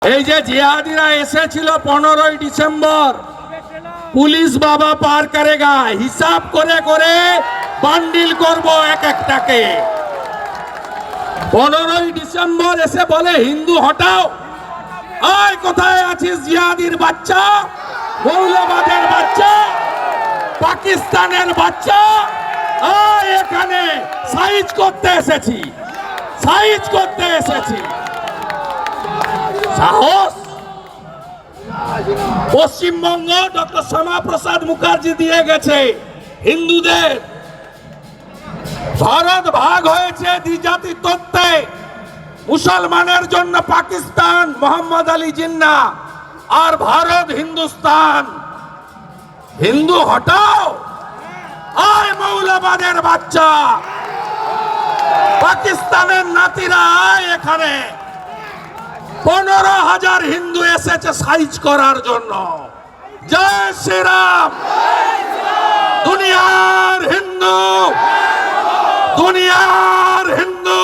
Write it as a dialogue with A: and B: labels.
A: এই যে জিহাদিরা এসেছিল 15ই ডিসেম্বর, পুলিশ বাবা পার করেগা, হিসাব করে করে বান্ডিল করব এক একটাকে। 15ই ডিসেম্বর এসে বলে হিন্দু হটাও। আয় কোথায় আছিস জিহাদির বাচ্চা, মৌলবাদের বাচ্চা, পাকিস্তানের বাচ্চা, আয় এখানে সাইজ করতে এসেছি, সাইজ করতে এসেছি। সাহস পশ্চিমবঙ্গ ডক্টর শ্যামাপ্রসাদ মুখার্জি দিয়ে গেছে হিন্দুদের। ভারত ভাগ হয়েছে দ্বিজাতি তত্ত্বে, মুসলমানের জন্য পাকিস্তান মোহাম্মদ আলী জিন্না আর ভারত হিন্দুস্তান। হিন্দু হটাও, আয় মৌলবাদের বাচ্চা, পাকিস্তানের নাতিরা আয় এখানে। 15,000 হিন্দু এসেছে সাইজ করার জন্য। জয় শ্রীরাম। দুনিয়ার হিন্দু, দুনিয়ার হিন্দু।